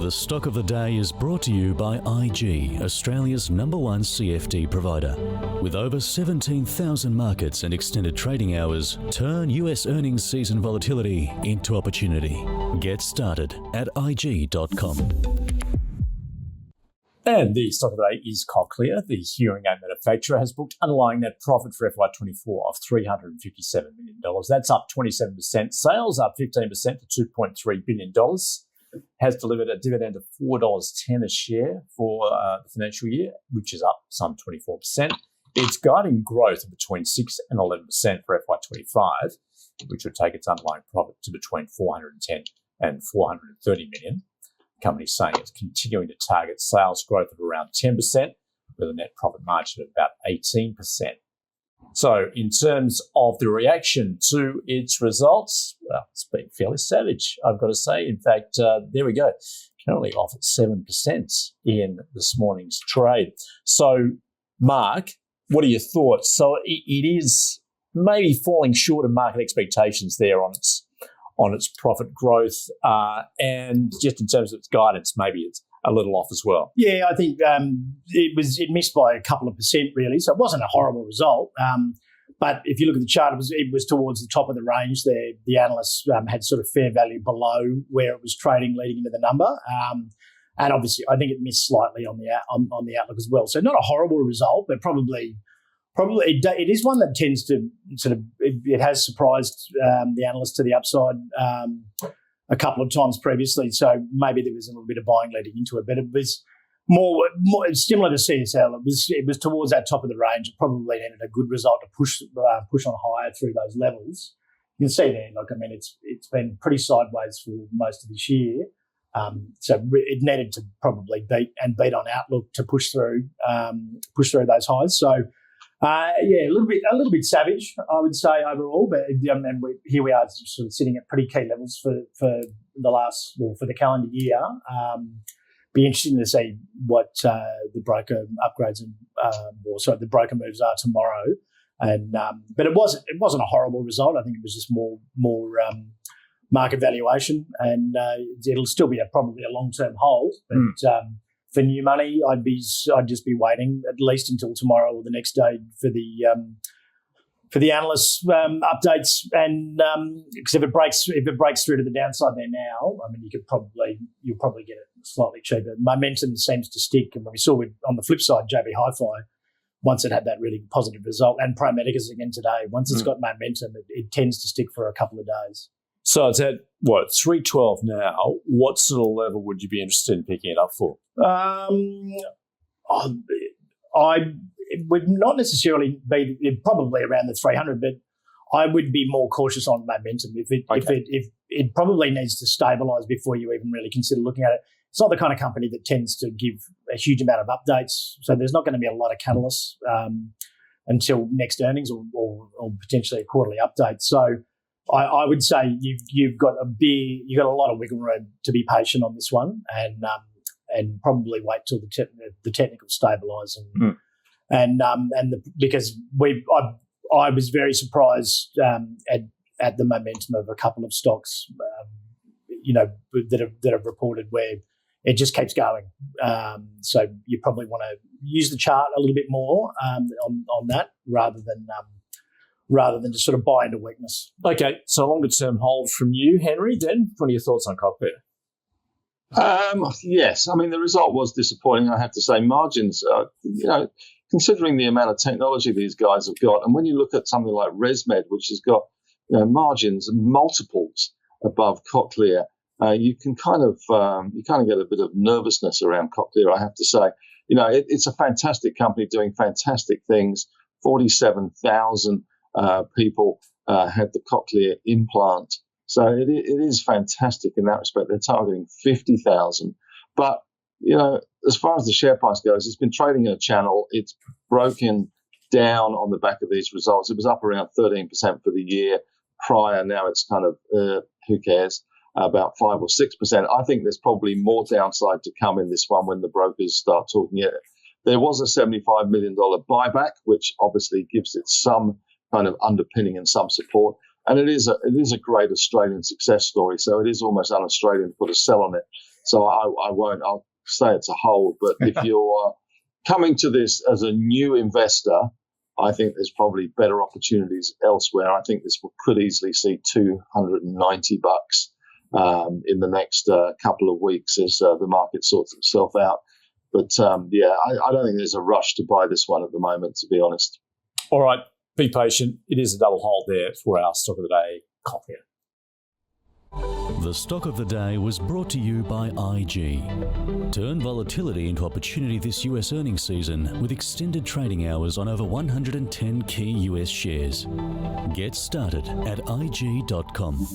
The stock of the day is brought to you by IG, Australia's #1 CFD provider. With over 17,000 markets and extended trading hours, turn US earnings season volatility into opportunity. Get started at IG.com. And the stock of the day is Cochlear. The hearing aid manufacturer has booked underlying net profit for FY24 of $357 million. That's up 27%. Sales up 15% to $2.3 billion. Has delivered a dividend of $4.10 a share for the financial year, which is up some 24%. It's guiding growth of between 6 and 11% for FY25, which would take its underlying profit to between $410 and $430 million. The company's saying it's continuing to target sales growth of around 10% with a net profit margin of about 18%. So in terms of the reaction to its results, well, it's been fairly savage, I've got to say. In fact, there we go. Currently off at 7% in this morning's trade. So, Mark, what are your thoughts? So it is maybe falling short of market expectations there on its profit growth, and just in terms of its guidance, maybe it's a little off as well. Yeah, I think it missed by a couple of percent really, so it wasn't a horrible result. But if you look at the chart, it was towards the top of the range there. The analysts had sort of fair value below where it was trading leading into the number, and obviously I think it missed slightly on the outlook as well. So not a horrible result, but probably it is one that tends to sort of it has surprised the analysts to the upside a couple of times previously. So maybe there was a little bit of buying leading into it, but it was more similar to CSL. It was towards that top of the range. It probably needed a good result to push on higher through those levels. You can see there, it's been pretty sideways for most of this year. So it needed to probably beat on outlook to push through those highs. So. A little bit savage, I would say overall, but here we are, sort of sitting at pretty key levels for the calendar year. Be interesting to see what the broker upgrades and the broker moves are tomorrow. And but it wasn't a horrible result. I think it was just more market valuation, and it'll still be probably a long-term hold, but. For new money, I'd just be waiting at least until tomorrow or the next day for the analysts updates, and because if it breaks through to the downside there now, I mean you'll probably get it slightly cheaper. Momentum seems to stick, and we saw on the flip side, JB Hi-Fi, once it had that really positive result, and Pro Medicus again today. Once it's got momentum, it tends to stick for a couple of days. So it's at, 312 now. What sort of level would you be interested in picking it up for? It would not necessarily be probably around the 300, but I would be more cautious on momentum. If it probably needs to stabilise before you even really consider looking at it. It's not the kind of company that tends to give a huge amount of updates, so there's not going to be a lot of catalysts until next earnings or potentially a quarterly update. So. I would say you've got a lot of wiggle room to be patient on this one, and probably wait till the technical stabilise because I was very surprised at the momentum of a couple of stocks, that have reported where it just keeps going. So you probably want to use the chart a little bit more on that rather than just sort of buy into weakness. Okay, so longer term hold from you, Henry. Then, what are your thoughts on Cochlear? Yes, I mean the result was disappointing. I have to say, margins. Considering the amount of technology these guys have got, and when you look at something like ResMed, which has got margins multiples above Cochlear, you can kind of get a bit of nervousness around Cochlear. I have to say, it's a fantastic company doing fantastic things. 47,000. People had the Cochlear implant. So it is fantastic in that respect. They're targeting 50,000. But, as far as the share price goes, it's been trading in a channel. It's broken down on the back of these results. It was up around 13% for the year prior. Now it's kind of, who cares, about 5 or 6%. I think there's probably more downside to come in this one when the brokers start talking it. There was a $75 million buyback, which obviously gives it some kind of underpinning and some support. And it is a great Australian success story. So it is almost un-Australian to put a sell on it. So I won't. I'll say it's a hold. But if you're coming to this as a new investor, I think there's probably better opportunities elsewhere. I think this could easily see $290 in the next couple of weeks as the market sorts itself out. But I don't think there's a rush to buy this one at the moment, to be honest. All right, be patient. It is a double hold there for our stock of the day, Cochlear. The stock of the day was brought to you by IG. Turn volatility into opportunity this US earnings season with extended trading hours on over 110 key US shares. Get started at IG.com.